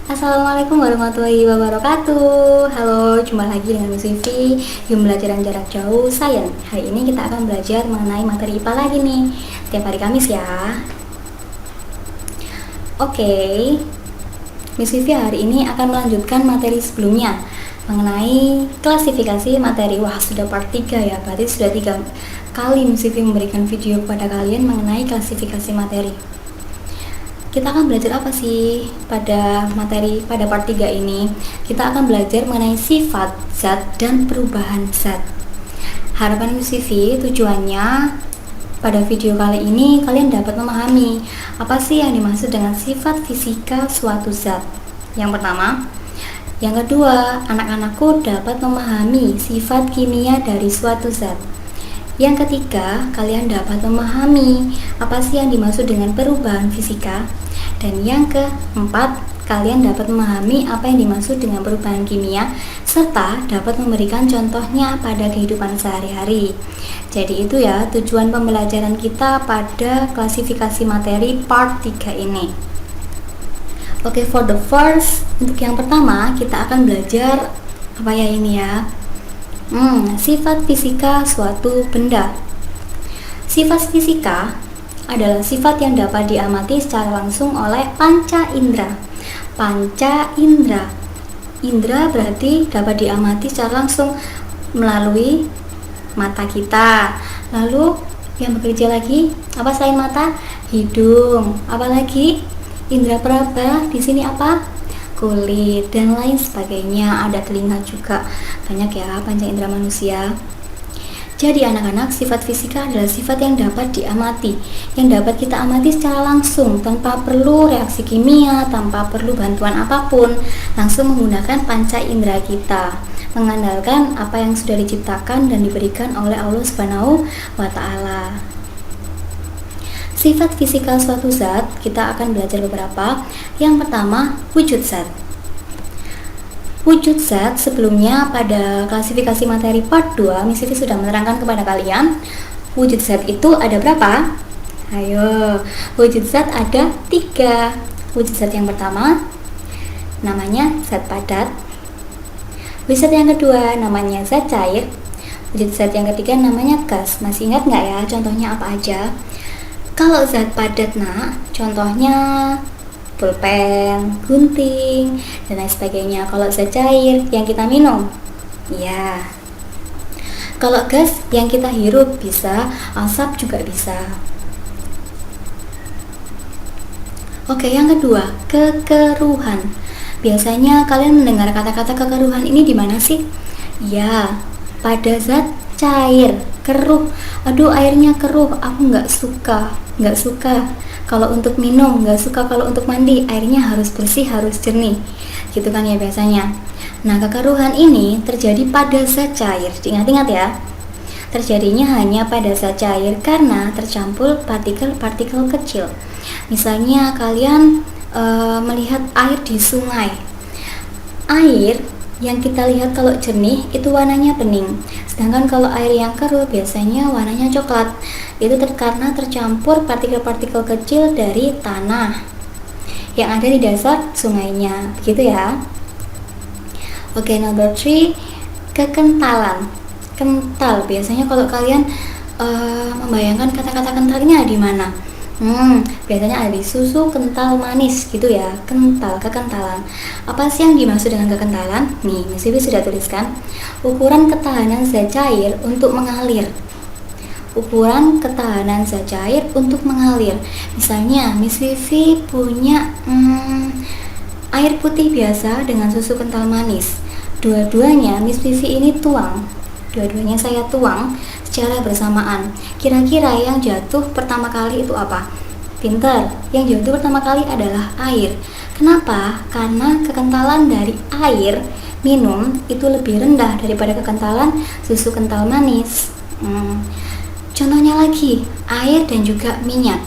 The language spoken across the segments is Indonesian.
Assalamualaikum warahmatullahi wabarakatuh. Halo, jumpa lagi dengan Miss Vivi di Pembelajaran Jarak Jauh Sains. Hari ini kita akan belajar mengenai materi IPA lagi nih, setiap hari Kamis ya. Oke, Miss Vivi hari ini akan melanjutkan materi sebelumnya mengenai klasifikasi materi. Wah, sudah part 3 ya, berarti sudah 3 kali Miss Vivi memberikan video kepada kalian mengenai klasifikasi materi. Kita akan belajar apa sih pada part 3 ini? Kita akan belajar mengenai sifat, zat, dan perubahan zat. Harapan Miss Vivi tujuannya pada video kali ini kalian dapat memahami apa sih yang dimaksud dengan sifat fisika suatu zat. Yang pertama. Yang kedua, anak-anakku dapat memahami sifat kimia dari suatu zat. Yang ketiga, kalian dapat memahami apa sih yang dimaksud dengan perubahan fisika. Dan yang keempat, kalian dapat memahami apa yang dimaksud dengan perubahan kimia serta dapat memberikan contohnya pada kehidupan sehari-hari. Jadi itu ya tujuan pembelajaran kita pada klasifikasi materi part 3 ini. Oke, for the first, untuk yang pertama kita akan belajar apa ya ini ya? Sifat fisika suatu benda. Sifat fisika adalah sifat yang dapat diamati secara langsung oleh panca indera. Panca indera. Indera berarti dapat diamati secara langsung melalui mata kita. Lalu yang bekerja lagi apa selain mata? Hidung. Apalagi indera peraba di sini apa? Kulit dan lain sebagainya. Ada telinga juga. Banyak ya panca indera manusia. Jadi anak-anak, sifat fisika adalah sifat yang dapat diamati, yang dapat kita amati secara langsung tanpa perlu reaksi kimia, tanpa perlu bantuan apapun, langsung menggunakan panca indera kita, mengandalkan apa yang sudah diciptakan dan diberikan oleh Allah Subhanahu wa Ta'ala. Sifat fisika suatu zat kita akan belajar beberapa. Yang pertama, wujud zat. Wujud zat sebelumnya pada klasifikasi materi part 2 Miss Vivi sudah menerangkan kepada kalian wujud zat itu ada berapa? Ayo, wujud zat ada 3. Wujud zat yang pertama namanya zat padat. Wujud zat yang kedua namanya zat cair. Wujud zat yang ketiga namanya gas. Masih ingat nggak ya contohnya apa aja? Kalau zat padat contohnya pulpen, gunting, dan lain sebagainya. Kalau zat cair yang kita minum, ya. Kalau gas yang kita hirup bisa, asap juga bisa. Oke, yang kedua, kekeruhan. Biasanya kalian mendengar kata-kata kekeruhan ini di mana sih? Ya, pada zat cair, keruh. Aduh, airnya keruh, aku nggak suka. Kalau untuk minum nggak suka, kalau untuk mandi airnya harus bersih, harus jernih, gitu kan ya biasanya. Nah, kekeruhan ini terjadi pada zat cair. Ingat-ingat ya, terjadinya hanya pada zat cair karena tercampur partikel-partikel kecil. Misalnya kalian melihat air di sungai. Air yang kita lihat kalau jernih itu warnanya bening, sedangkan kalau air yang keruh biasanya warnanya coklat. Itu karena tercampur partikel-partikel kecil dari tanah yang ada di dasar sungainya, begitu ya. Oke, number 3, kekentalan. Kental, biasanya kalau kalian membayangkan kata-kata kentalnya di mana? Biasanya ada di susu kental manis gitu ya. Kental, kekentalan. Apa sih yang dimaksud dengan kekentalan? Nih, Miss Vivi sudah tuliskan. Ukuran ketahanan zat cair untuk mengalir. Ukuran ketahanan zat cair untuk mengalir. Misalnya, Miss Vivi punya air putih biasa dengan susu kental manis. Dua-duanya Miss Vivi ini tuang. Dua-duanya saya tuang secara bersamaan. Kira-kira yang jatuh pertama kali itu apa? Pinter, yang jatuh pertama kali adalah air. Kenapa? Karena kekentalan dari air minum itu lebih rendah daripada kekentalan susu kental manis. Contohnya lagi, air dan juga minyak.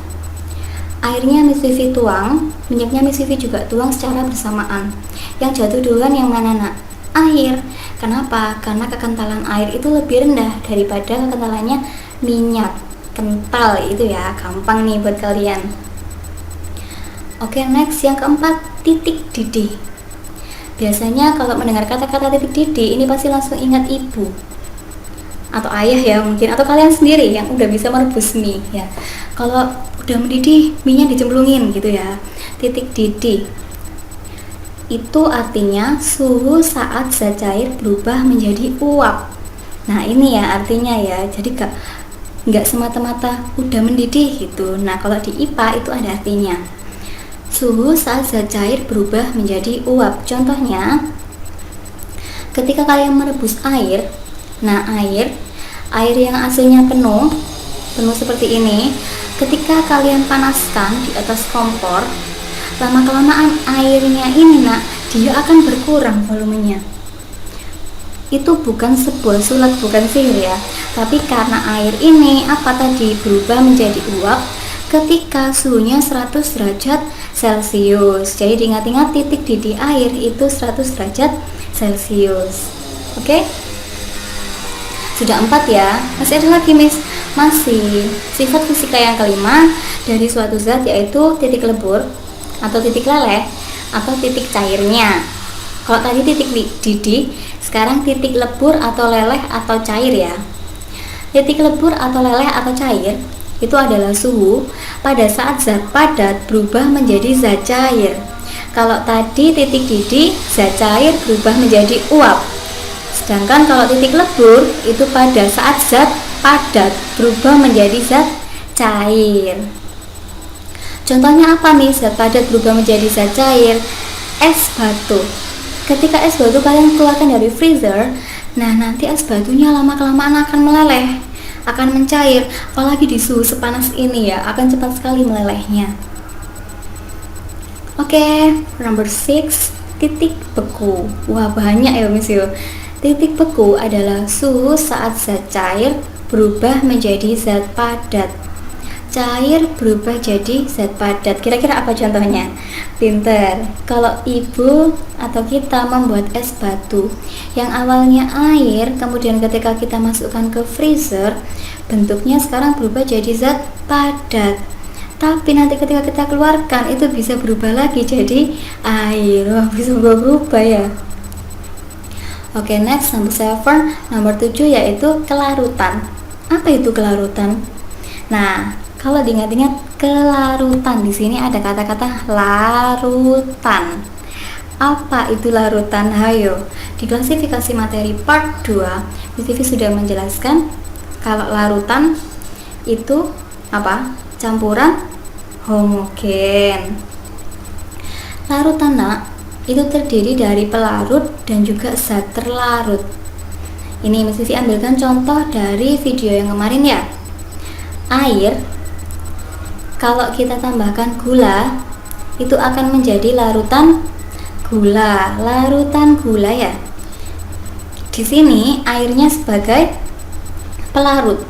Airnya Miss Vivi tuang, minyaknya Miss Vivi juga tuang secara bersamaan. Yang jatuh duluan yang mana nak? Air. Kenapa? Karena kekentalan air itu lebih rendah daripada kekentalannya minyak. Kental itu ya, gampang nih buat kalian. Oke, next yang keempat, titik didih. Biasanya kalau mendengar kata-kata titik didih, ini pasti langsung ingat ibu atau ayah ya mungkin, atau kalian sendiri yang udah bisa merebus mie ya. Kalau udah mendidih, mie-nya dicemplungin gitu ya. Titik didih itu artinya suhu saat zat cair berubah menjadi uap. Nah ini ya artinya ya, jadi nggak semata-mata udah mendidih gitu. Nah kalau di IPA itu ada artinya suhu saat zat cair berubah menjadi uap. Contohnya ketika kalian merebus air, nah air yang aslinya penuh seperti ini, ketika kalian panaskan di atas kompor, lama-kelamaan airnya ini dia akan berkurang volumenya. Itu bukan sebuah sulap, bukan sihir ya, tapi karena air ini berubah menjadi uap ketika suhunya 100 derajat Celcius. Jadi diingat-ingat titik didih air itu 100 derajat Celcius. Oke? Sudah 4 ya. Masih ada lagi Miss. Masih sifat fisika yang kelima dari suatu zat, yaitu titik lebur atau titik leleh atau titik cairnya. Kalau tadi titik didih, sekarang titik lebur atau leleh atau cair ya. Titik lebur atau leleh atau cair itu adalah suhu pada saat zat padat berubah menjadi zat cair. Kalau tadi titik didih, zat cair berubah menjadi uap. Sedangkan kalau titik lebur itu pada saat zat padat berubah menjadi zat cair. Contohnya apa nih zat padat berubah menjadi zat cair? Es batu. Ketika es batu kalian keluarkan dari freezer, nah nanti es batunya lama-kelamaan akan meleleh, akan mencair, apalagi di suhu sepanas ini ya, akan cepat sekali melelehnya. Oke, number 6, titik beku. Wah banyak ya Miss yo. Titik beku adalah suhu saat zat cair berubah menjadi zat padat. Cair berubah jadi zat padat. Kira-kira apa contohnya? Pinter. Kalau ibu atau kita membuat es batu yang awalnya air, kemudian ketika kita masukkan ke freezer, bentuknya sekarang berubah jadi zat padat. Tapi nanti ketika kita keluarkan itu bisa berubah lagi jadi air. Wah, bisa berubah ya. Oke, next number 7, nomor 7 yaitu kelarutan. Apa itu kelarutan? Nah, kalau diingat-ingat kelarutan, di sini ada kata-kata larutan. Apa itu larutan? Hayo. Di klasifikasi materi part 2, BTV sudah menjelaskan kalau larutan itu apa? Campuran homogen. Larutan itu terdiri dari pelarut dan juga zat terlarut. Ini Miss Vivi ambilkan contoh dari video yang kemarin ya. Air kalau kita tambahkan gula itu akan menjadi larutan gula. Larutan gula ya. Di sini airnya sebagai pelarut,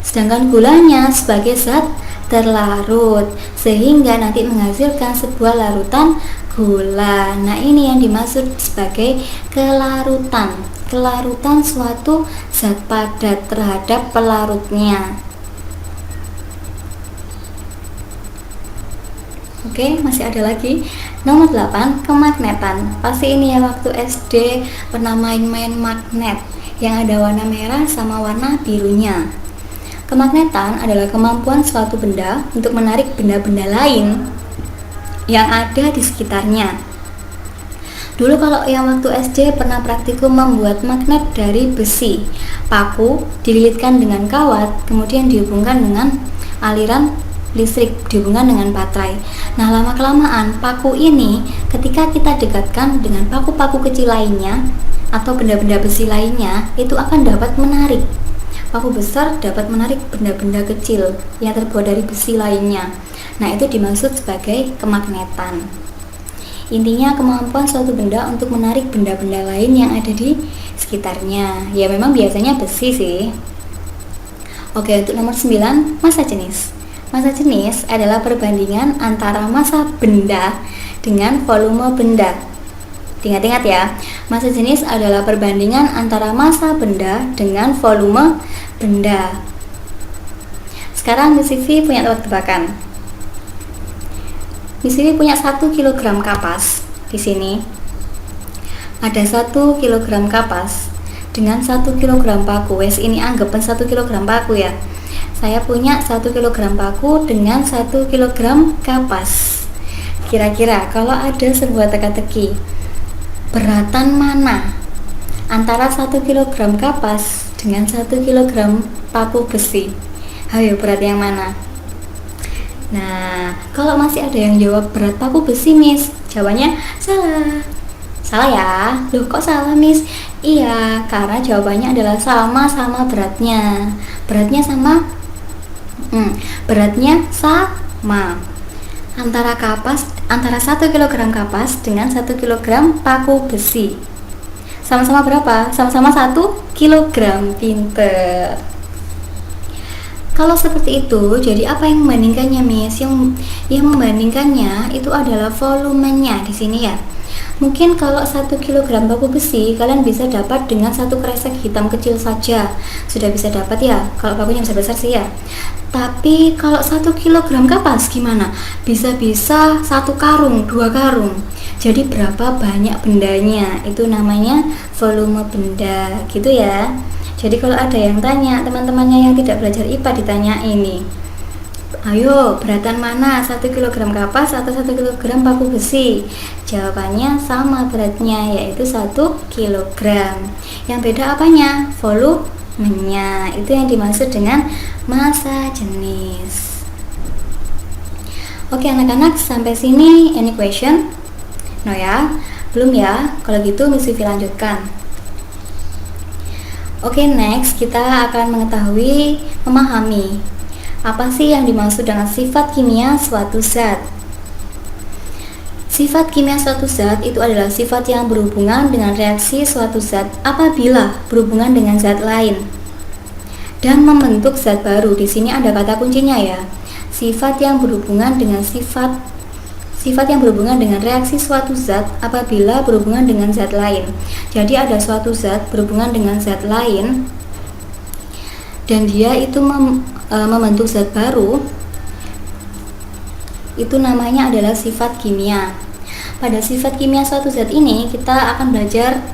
sedangkan gulanya sebagai zat terlarut, sehingga nanti menghasilkan sebuah larutan gula. Nah ini yang dimaksud sebagai kelarutan. Kelarutan suatu zat padat terhadap pelarutnya. Oke, masih ada lagi. Nomor 8, kemagnetan. Pasti ini ya waktu SD pernah main-main magnet yang ada warna merah sama warna birunya. Kemagnetan adalah kemampuan suatu benda untuk menarik benda-benda lain yang ada di sekitarnya. Dulu kalau yang waktu SD pernah praktikum membuat magnet dari besi. Paku dililitkan dengan kawat, kemudian dihubungkan dengan aliran listrik, dihubungkan dengan baterai. Nah lama-kelamaan paku ini ketika kita dekatkan dengan paku-paku kecil lainnya atau benda-benda besi lainnya, itu akan dapat menarik. Paku besar dapat menarik benda-benda kecil yang terbuat dari besi lainnya. Nah itu dimaksud sebagai kemagnetan. Intinya kemampuan suatu benda untuk menarik benda-benda lain yang ada di sekitarnya. Ya memang biasanya besi sih. Oke, untuk nomor 9, massa jenis. Massa jenis adalah perbandingan antara massa benda dengan volume benda. Ingat-ingat ya, massa jenis adalah perbandingan antara massa benda dengan volume benda. Sekarang Miss Vivi punya tebak-tebakan. Miss Vivi punya 1 kg kapas. Di sini ada 1 kg kapas dengan 1 kg paku. Wes ini anggapan 1 kg paku ya. Saya punya 1 kg paku dengan 1 kg kapas. Kira-kira kalau ada sebuah teka-teki, beratan mana antara 1 kg kapas dengan 1 kg paku besi? Ayo, berat yang mana? Nah, kalau masih ada yang jawab berat paku besi, Miss, jawabannya salah. Salah ya? Loh, kok salah, Miss? Iya, karena jawabannya adalah sama-sama beratnya. Beratnya sama? Beratnya sama. Antara 1 kg kapas dengan 1 kg paku besi. Sama-sama berapa? Sama-sama 1 kg. Pinter. Kalau seperti itu, jadi apa yang membandingkannya, Miss? Yang membandingkannya itu adalah volumenya di sini ya. Mungkin kalau 1 kg paku besi kalian bisa dapat dengan 1 kresek hitam kecil saja, sudah bisa dapat ya. Kalau pakunya besar-besar sih ya. Tapi kalau 1 kg kapas gimana? Bisa-bisa 1 karung, 2 karung. Jadi berapa banyak bendanya? Itu namanya volume benda, gitu ya. Jadi kalau ada yang tanya, teman-temannya yang tidak belajar IPA ditanya ini, ayo beratan mana 1 kg kapas atau 1 kg paku besi? Jawabannya sama beratnya, yaitu 1 kg. Yang beda apanya? Volumenya. Itu yang dimaksud dengan massa jenis. Oke anak-anak, sampai sini any question? No ya? Belum ya? Kalau gitu Miss Vivi lanjutkan. Oke, next kita akan memahami apa sih yang dimaksud dengan sifat kimia suatu zat. Sifat kimia suatu zat itu adalah sifat yang berhubungan dengan reaksi suatu zat apabila berhubungan dengan zat lain dan membentuk zat baru. Di sini ada kata kuncinya ya. Sifat yang berhubungan dengan reaksi suatu zat apabila berhubungan dengan zat lain. Jadi ada suatu zat berhubungan dengan zat lain dan dia itu membentuk zat baru, itu namanya adalah sifat kimia. Pada sifat kimia suatu zat ini kita akan belajar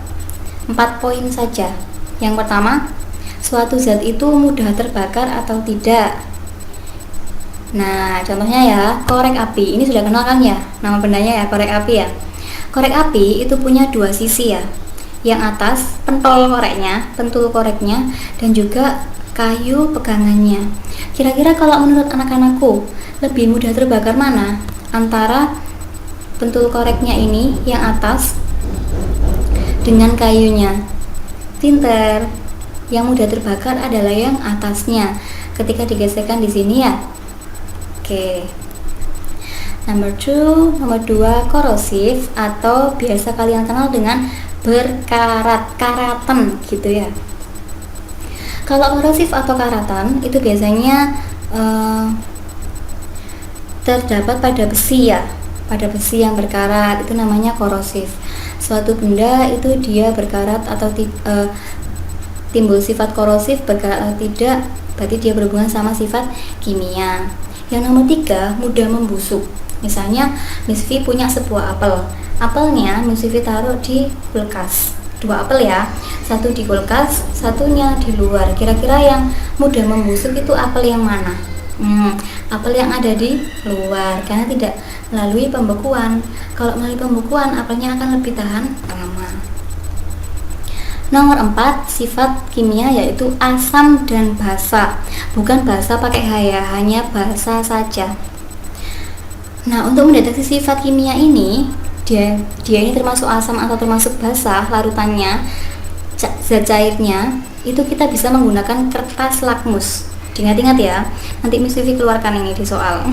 4 poin saja. Yang pertama, suatu zat itu mudah terbakar atau tidak. Nah, contohnya ya, korek api. Ini sudah kenal kan ya, nama bendanya ya, korek api ya. Korek api itu punya 2 sisi ya. Yang atas pentul koreknya dan juga kayu pegangannya. Kira-kira kalau menurut anak-anakku lebih mudah terbakar mana? Antara pentul koreknya ini yang atas dengan kayunya. Pinter. Yang mudah terbakar adalah yang atasnya ketika digeserkan di sini ya. Oke. Nomor 2 korosif atau biasa kalian kenal dengan berkarat, karatan gitu ya. Kalau korosif atau karatan itu biasanya terdapat pada besi ya, pada besi yang berkarat, itu namanya korosif. Suatu benda itu dia berkarat atau timbul sifat korosif, berkarat atau tidak, berarti dia berhubungan sama sifat kimia. Yang nomor 3, mudah membusuk. Misalnya Miss V punya sebuah apel. Apelnya Miss V taruh di kulkas. 2 apel ya, satu di kulkas, satunya di luar. Kira-kira yang mudah membusuk itu apel yang mana? Apel yang ada di luar, karena tidak melalui pembekuan. Kalau melalui pembekuan, apelnya akan lebih tahan lama. Nomor 4, sifat kimia yaitu asam dan basa. Bukan basa pakai H ya, hanya basa saja. Nah, untuk mendeteksi sifat kimia ini, dia ini termasuk asam atau termasuk basa larutannya, zat cairnya, itu kita bisa menggunakan kertas lakmus. Diingat-ingat ya, nanti Miss Vivi keluarkan ini di soal.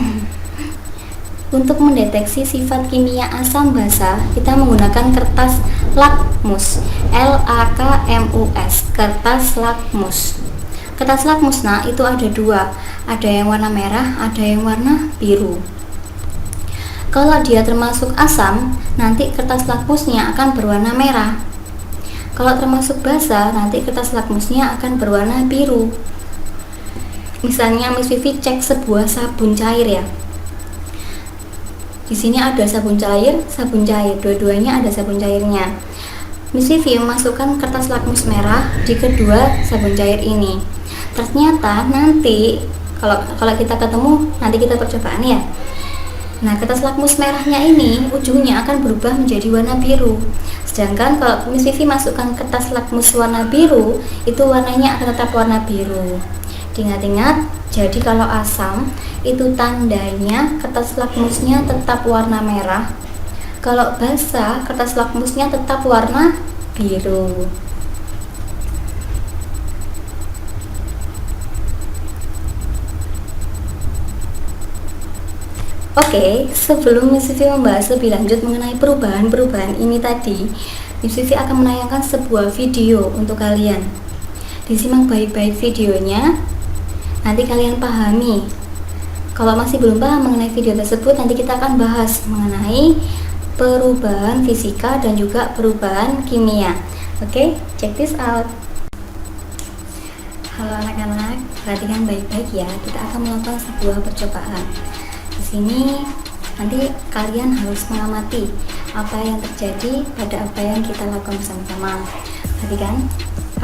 Untuk mendeteksi sifat kimia asam basa, kita menggunakan kertas lakmus, LAKMUS, kertas lakmus. Kertas lakmus, nah itu ada 2, ada yang warna merah, ada yang warna biru. Kalau dia termasuk asam, nanti kertas lakmusnya akan berwarna merah. Kalau termasuk basa, nanti kertas lakmusnya akan berwarna biru. Misalnya Miss Vivi cek sebuah sabun cair ya. Di sini ada sabun cair, dua-duanya ada sabun cairnya. Miss Vivi memasukkan kertas lakmus merah di kedua sabun cair ini. Ternyata nanti kalau kita ketemu, nanti kita percobaan ya. Nah, kertas lakmus merahnya ini ujungnya akan berubah menjadi warna biru. Sedangkan kalau Miss Vivi masukkan kertas lakmus warna biru, itu warnanya akan tetap warna biru. Diingat-ingat, jadi kalau asam itu tandanya kertas lakmusnya tetap warna merah. Kalau basa, kertas lakmusnya tetap warna biru. Oke, sebelum Miss Vivi membahas lebih lanjut mengenai perubahan-perubahan ini tadi, Miss Vivi akan menayangkan sebuah video untuk kalian. Disimak baik-baik videonya, nanti kalian pahami. Kalau masih belum paham mengenai video tersebut, nanti kita akan bahas mengenai perubahan fisika dan juga perubahan kimia. Oke, check this out. Halo anak-anak, perhatikan baik-baik ya. Kita akan melakukan sebuah percobaan. Di sini nanti kalian harus mengamati apa yang terjadi pada apa yang kita lakukan bersama-sama. Perhatikan,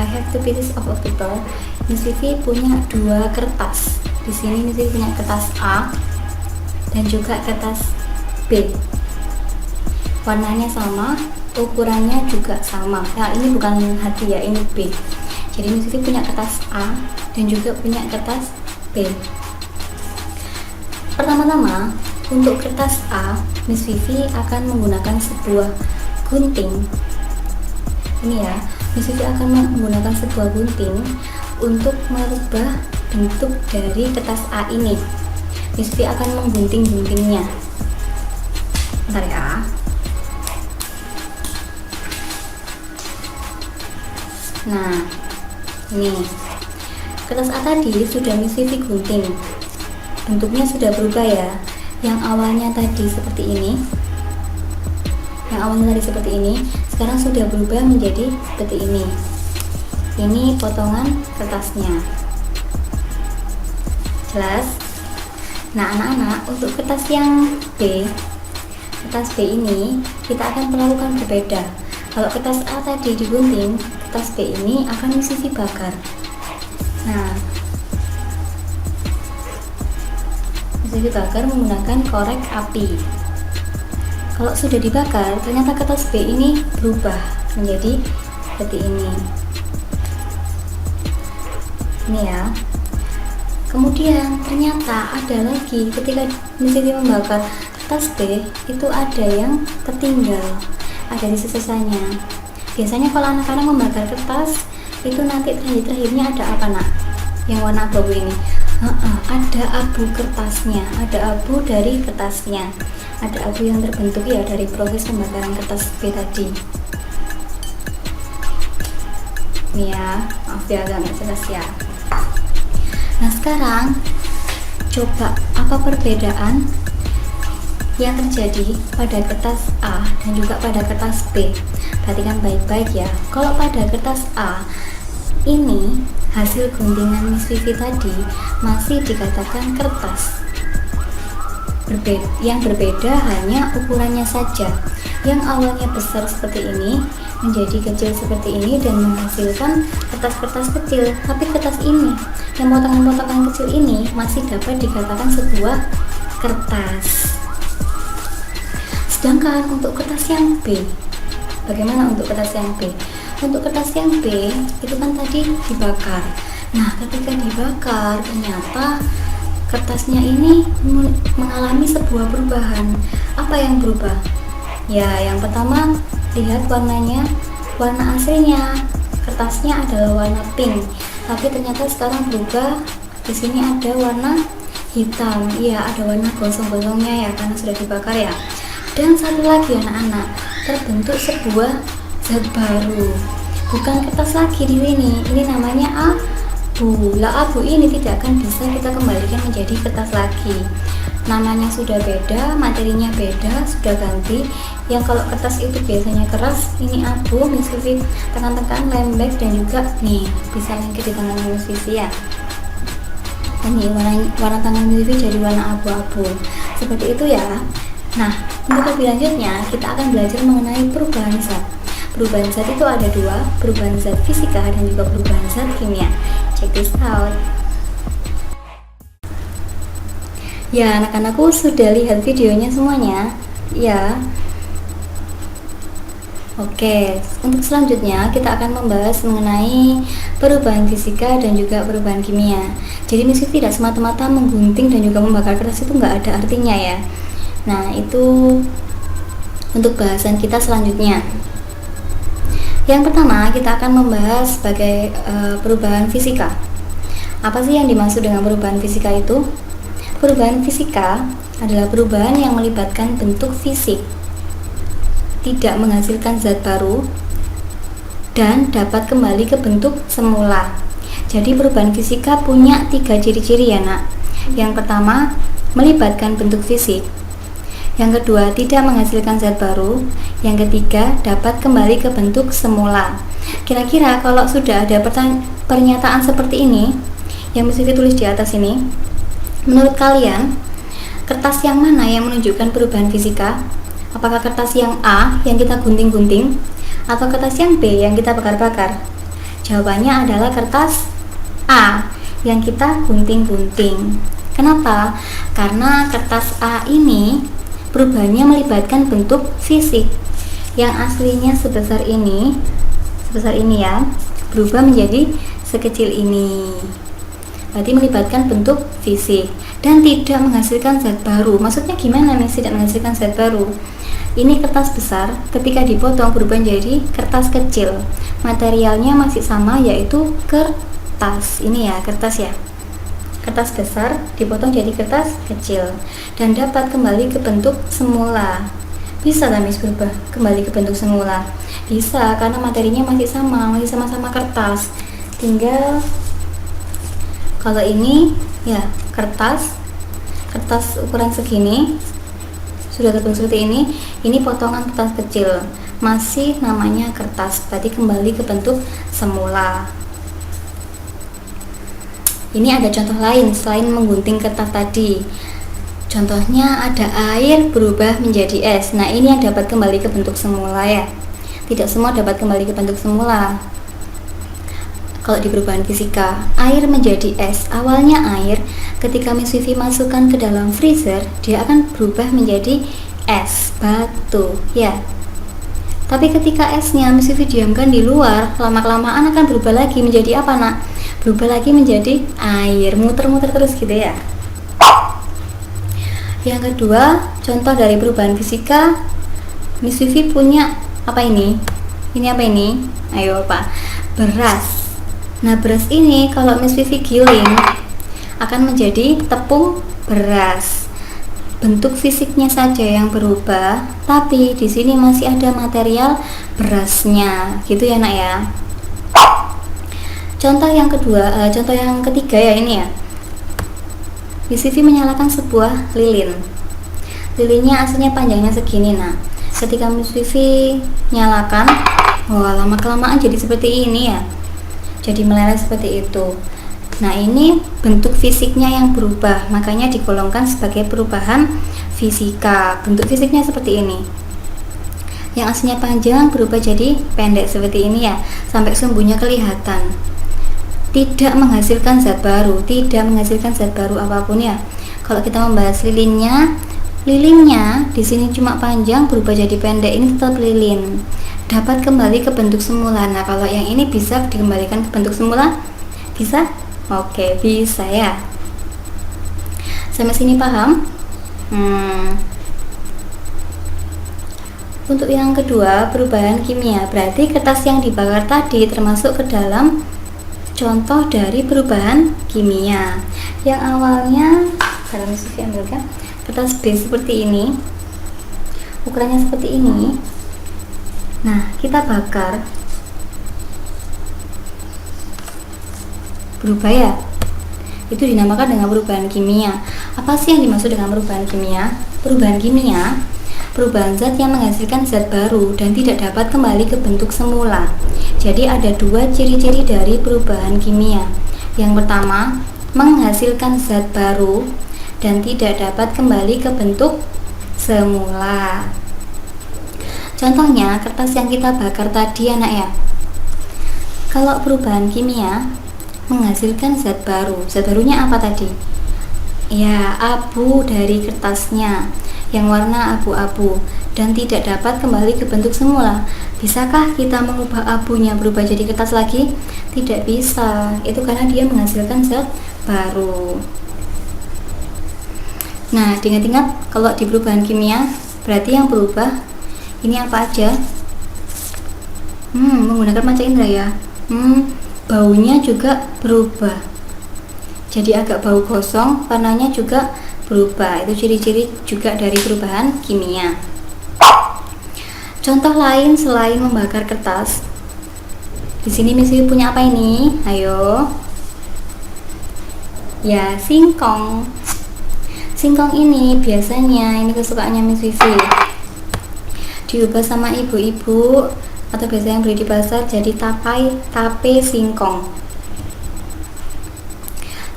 I have two pieces of paper. Miss Vivi punya dua kertas. Di sini Miss Vivi punya kertas A dan juga kertas B. Warnanya sama, ukurannya juga sama. Nah, ini bukan hati ya, ini B. Jadi Miss Vivi punya kertas A dan juga punya kertas B. Pertama-tama, untuk kertas A, Miss Vivi akan menggunakan sebuah gunting. Ini ya, Miss Vivi akan menggunakan sebuah gunting untuk merubah bentuk dari kertas A ini. Miss Vivi akan menggunting-guntingnya. Bentar ya. Nah, ini kertas A tadi sudah Miss Vivi gunting. Bentuknya sudah berubah ya. Yang awalnya tadi seperti ini, sekarang sudah berubah menjadi seperti ini. Ini potongan kertasnya. Jelas? Nah anak-anak, untuk kertas yang B, kertas B ini kita akan melakukan berbeda. Kalau kertas A tadi digunting, kertas B ini akan Miss Vivi bakar. Nah, dibakar menggunakan korek api. Kalau sudah dibakar, ternyata kertas B ini berubah menjadi seperti ini. Ini ya. Kemudian ternyata ada lagi ketika Miss Vivi membakar kertas B, itu ada yang tertinggal, ada di sisanya. Biasanya kalau anak-anak membakar kertas, itu nanti terakhirnya ada apa nak? Yang warna abu ini. Ada abu kertasnya, ada abu dari kertasnya, ada abu yang terbentuk ya dari proses pembakaran kertas B tadi. Ini ya, maaf ya agak nggak jelas ya. Nah sekarang coba apa perbedaan yang terjadi pada kertas A dan juga pada kertas B. Perhatikan baik-baik ya. Kalau pada kertas A ini hasil guntingan Miss Vivi tadi masih dikatakan kertas. Yang berbeda hanya ukurannya saja. Yang awalnya besar seperti ini menjadi kecil seperti ini dan menghasilkan kertas-kertas kecil. Tapi kertas ini, yang potongan-potongan kecil ini masih dapat dikatakan sebuah kertas. Sedangkan untuk kertas yang B, bagaimana untuk kertas yang B? Untuk kertas yang B itu kan tadi dibakar. Nah ketika dibakar ternyata kertasnya ini mengalami sebuah perubahan. Apa yang berubah? Ya yang pertama, lihat warnanya, warna aslinya kertasnya adalah warna pink, tapi ternyata sekarang berubah. Di sini ada warna hitam. Iya, ada warna gosong-gosongnya ya karena sudah dibakar ya. Dan satu lagi anak-anak, terbentuk sebuah zat baru, bukan kertas lagi di sini. Ini namanya abu. Lah abu ini tidak akan bisa kita kembalikan menjadi kertas lagi. Namanya sudah beda, materinya beda, sudah ganti. Yang kalau kertas itu biasanya keras, ini abu. Miss Vivi tekan-tekan lembek dan juga nih bisa lengket di tangan Miss Vivi ya. Ini warna tangan Miss Vivi jadi warna abu-abu. Seperti itu ya. Nah, untuk lebih lanjutnya kita akan belajar mengenai perubahan zat. Perubahan zat itu ada dua, perubahan zat fisika dan juga perubahan zat kimia. Check this out. Ya, anak-anakku sudah lihat videonya semuanya? Ya. Oke, untuk selanjutnya kita akan membahas mengenai perubahan fisika dan juga perubahan kimia. Jadi Miss Vivi tidak semata-mata menggunting dan juga membakar kertas, itu nggak ada artinya ya. Nah, itu untuk bahasan kita selanjutnya. Yang pertama, kita akan membahas sebagai perubahan fisika. Apa sih yang dimaksud dengan perubahan fisika itu? Perubahan fisika adalah perubahan yang melibatkan bentuk fisik, tidak menghasilkan zat baru, dan dapat kembali ke bentuk semula. Jadi perubahan fisika punya 3 ciri-ciri ya nak. Yang pertama, melibatkan bentuk fisik. Yang kedua, tidak menghasilkan zat baru. Yang ketiga, dapat kembali ke bentuk semula. Kira-kira kalau sudah ada pernyataan seperti ini yang Miss Vivi tulis di atas ini, menurut kalian kertas yang mana yang menunjukkan perubahan fisika? Apakah kertas yang A yang kita gunting-gunting atau kertas yang B yang kita bakar-bakar? Jawabannya adalah kertas A yang kita gunting-gunting. Kenapa? Karena kertas A ini perubahannya melibatkan bentuk fisik. Yang aslinya sebesar ini ya, berubah menjadi sekecil ini. Berarti melibatkan bentuk fisik dan tidak menghasilkan zat baru. Maksudnya gimana nih tidak menghasilkan zat baru? Ini kertas besar, ketika dipotong berubah menjadi kertas kecil. Materialnya masih sama, yaitu kertas. Ini ya, kertas ya. Kertas besar dipotong jadi kertas kecil dan dapat kembali ke bentuk semula. Bisa tak Miss berubah kembali ke bentuk semula? Bisa, karena materinya masih sama-sama kertas. Tinggal kalau ini ya kertas ukuran segini, sudah terbentuk seperti ini potongan kertas kecil, masih namanya kertas, berarti kembali ke bentuk semula. Ini ada contoh lain selain menggunting kertas tadi. Contohnya ada air berubah menjadi es. Nah, ini yang dapat kembali ke bentuk semula ya. Tidak semua dapat kembali ke bentuk semula. Kalau di perubahan fisika, air menjadi es. Awalnya air, ketika Miss Vivi masukkan ke dalam freezer, dia akan berubah menjadi es batu ya. Tapi ketika esnya Miss Vivi diamkan di luar, lama-kelamaan akan berubah lagi menjadi apa nak? Berubah lagi menjadi air, muter-muter terus gitu ya. Yang kedua, contoh dari perubahan fisika, Miss Vivi punya apa ini? Ini apa ini? Ayo Pak, beras. Nah, beras ini kalau Miss Vivi giling akan menjadi tepung beras. Bentuk fisiknya saja yang berubah, tapi di sini masih ada material berasnya, gitu ya nak ya. Contoh yang ketiga ya ini ya. Miss Vivi menyalakan sebuah lilin. Lilinnya aslinya panjangnya segini nak. Ketika Miss Vivi nyalakan, wah lama kelamaan jadi seperti ini ya. Jadi meleleh seperti itu. Nah, ini bentuk fisiknya yang berubah, makanya digolongkan sebagai perubahan fisika. Bentuk fisiknya seperti ini. Yang aslinya panjang berubah jadi pendek seperti ini ya, sampai sumbunya kelihatan. Tidak menghasilkan zat baru, apapun ya. Kalau kita membahas lilinnya di sini cuma panjang berubah jadi pendek, ini tetap lilin. Dapat kembali ke bentuk semula. Nah, kalau yang ini bisa dikembalikan ke bentuk semula? Bisa? Oke, bisa ya. Sampai sini paham? Untuk yang kedua, perubahan kimia. Berarti kertas yang dibakar tadi termasuk ke dalam contoh dari perubahan kimia. Yang awalnya, kalau Miss Vivi ambilkan kertas B seperti ini, ukurannya seperti ini. Nah, kita bakar, berubah ya. Itu dinamakan dengan perubahan kimia. Apa sih yang dimaksud dengan perubahan kimia? Perubahan kimia, perubahan zat yang menghasilkan zat baru dan tidak dapat kembali ke bentuk semula. Jadi ada 2 ciri-ciri dari perubahan kimia. Yang pertama, menghasilkan zat baru dan tidak dapat kembali ke bentuk semula. Contohnya kertas yang kita bakar tadi anak ya. Kalau perubahan kimia menghasilkan zat baru. Zat barunya apa tadi? Ya, abu dari kertasnya yang warna abu-abu dan tidak dapat kembali ke bentuk semula. Bisakah kita mengubah abunya berubah jadi kertas lagi? Tidak bisa. Itu karena dia menghasilkan zat baru. Nah, diingat-ingat kalau di perubahan kimia berarti yang berubah ini apa aja? Menggunakan panca indera ya. Baunya juga berubah. Jadi agak bau gosong, warnanya juga berubah. Itu ciri-ciri juga dari perubahan kimia. Contoh lain selain membakar kertas. Di sini Missy punya apa ini? Ayo. Ya, singkong. Singkong ini biasanya ini kesukaannya Miss Vivi. Diubah sama ibu-ibu atau biasa yang beli di pasar jadi tape singkong.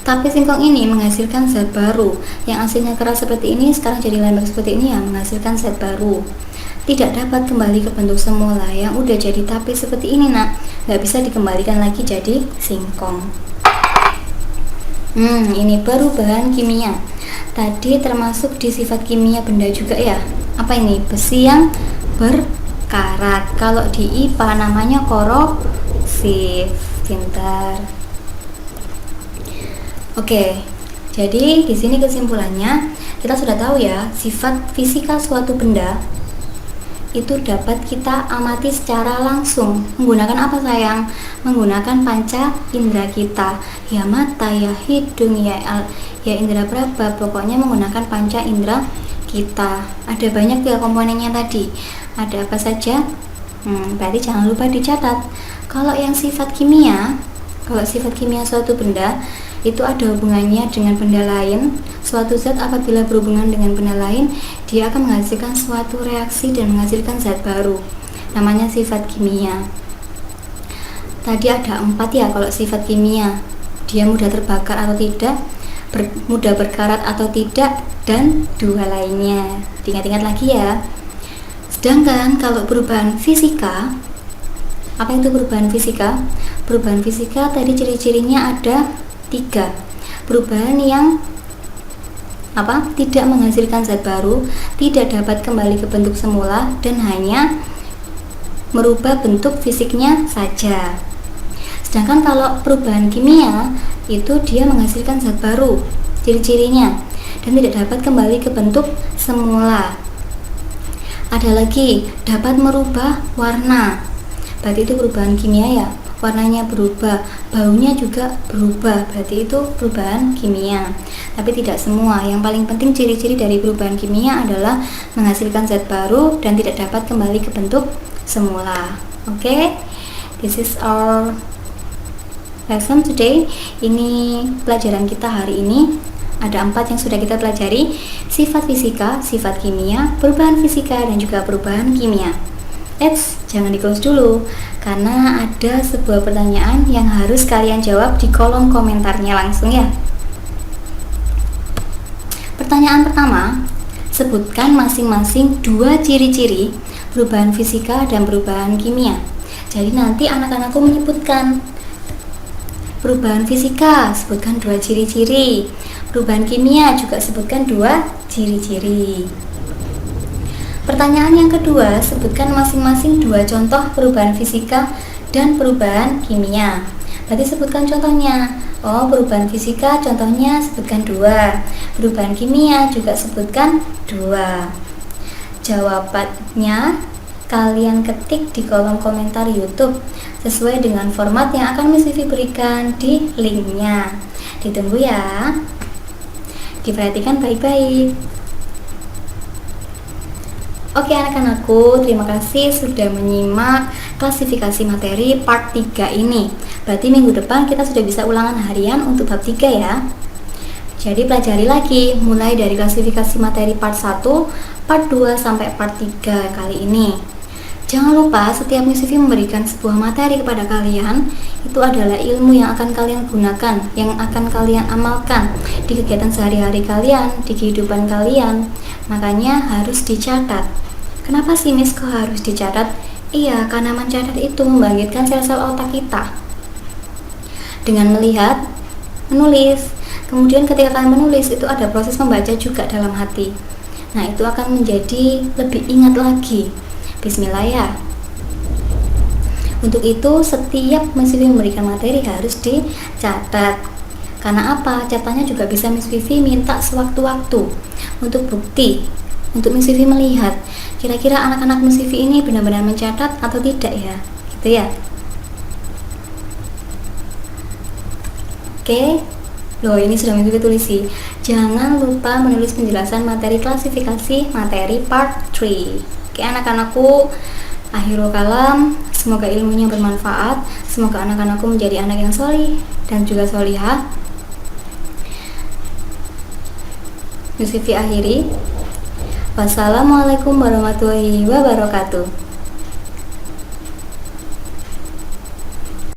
Tape singkong ini menghasilkan zat baru yang aslinya keras seperti ini sekarang jadi lembek seperti ini, yang menghasilkan zat baru. Tidak dapat kembali ke bentuk semula. Yang udah jadi tape seperti ini nak, nggak bisa dikembalikan lagi jadi singkong. Ini perubahan kimia. Tadi termasuk di sifat kimia benda juga ya. Apa ini? Besi yang berkarat. Kalau di IPA namanya korosif. Pintar. Oke. Jadi di sini kesimpulannya kita sudah tahu ya, sifat fisika suatu benda itu dapat kita amati secara langsung. Menggunakan apa sayang? Menggunakan panca indera kita. Ya mata, ya hidung, ya indera berapa? Pokoknya menggunakan panca indera kita. Ada banyak ya komponennya tadi. Ada apa saja? Berarti jangan lupa dicatat. Kalau yang sifat kimia, suatu benda itu ada hubungannya dengan benda lain. Suatu zat apabila berhubungan dengan benda lain, dia akan menghasilkan suatu reaksi dan menghasilkan zat baru. Namanya sifat kimia. Tadi ada 4 ya kalau sifat kimia. Dia mudah terbakar atau tidak, mudah berkarat atau tidak, dan 2 lainnya. Diingat-ingat lagi ya. Sedangkan kalau perubahan fisika, apa itu perubahan fisika? Perubahan fisika tadi ciri-cirinya ada 3. Perubahan yang tidak menghasilkan zat baru, tidak dapat kembali ke bentuk semula, dan hanya merubah bentuk fisiknya saja. Sedangkan kalau perubahan kimia itu dia menghasilkan zat baru, ciri-cirinya, dan tidak dapat kembali ke bentuk semula. Ada lagi, dapat merubah warna. Berarti itu perubahan kimia ya. Warnanya berubah, baunya juga berubah, berarti itu perubahan kimia. Tapi tidak semua. Yang paling penting ciri-ciri dari perubahan kimia adalah menghasilkan zat baru dan tidak dapat kembali ke bentuk semula. Oke, this is our lesson today. Ini pelajaran kita hari ini. Ada 4 yang sudah kita pelajari: sifat fisika, sifat kimia, perubahan fisika, dan juga perubahan kimia. Jangan di close dulu, karena ada sebuah pertanyaan yang harus kalian jawab di kolom komentarnya langsung ya. Pertanyaan pertama, sebutkan masing-masing 2 ciri-ciri perubahan fisika dan perubahan kimia. Jadi nanti anak-anakku menyebutkan perubahan fisika, sebutkan 2 ciri-ciri. Perubahan kimia juga sebutkan 2 ciri-ciri. Pertanyaan yang kedua, sebutkan masing-masing 2 contoh perubahan fisika dan perubahan kimia. Berarti sebutkan contohnya. Perubahan fisika contohnya sebutkan 2. Perubahan kimia juga sebutkan 2. Jawabannya kalian ketik di kolom komentar YouTube sesuai dengan format yang akan Miss Vivi berikan di linknya. Ditunggu ya. Diperhatikan baik-baik. Oke anak-anakku, terima kasih sudah menyimak klasifikasi materi part 3 ini. Berarti minggu depan kita sudah bisa ulangan harian untuk bab 3 ya. Jadi pelajari lagi mulai dari klasifikasi materi part 1, part 2 sampai part 3 kali ini. Jangan lupa setiap Miss Vivi memberikan sebuah materi kepada kalian, itu adalah ilmu yang akan kalian gunakan, yang akan kalian amalkan di kegiatan sehari-hari kalian, di kehidupan kalian. Makanya harus dicatat. Kenapa sih Miss kok harus dicatat? Iya, karena mencatat itu membangkitkan sel-sel otak kita. Dengan melihat, menulis, kemudian ketika kalian menulis itu ada proses membaca juga dalam hati. Nah, itu akan menjadi lebih ingat lagi. Bismillah ya. Untuk itu setiap Miss Vivi memberikan materi harus dicatat. Karena apa? Catatannya juga bisa Miss Vivi minta sewaktu-waktu untuk bukti, untuk Miss Vivi melihat kira-kira anak-anak Miss Vivi ini benar-benar mencatat atau tidak ya, gitu ya. Oke. Loh, ini sudah Miss Vivi tulisi. Jangan lupa menulis penjelasan materi klasifikasi materi part 3. Oke anak-anakku, akhirul kalam, semoga ilmunya bermanfaat, semoga anak-anakku menjadi anak yang solih dan juga solihah. Miss Vivi akhiri. Wassalamualaikum warahmatullahi wabarakatuh.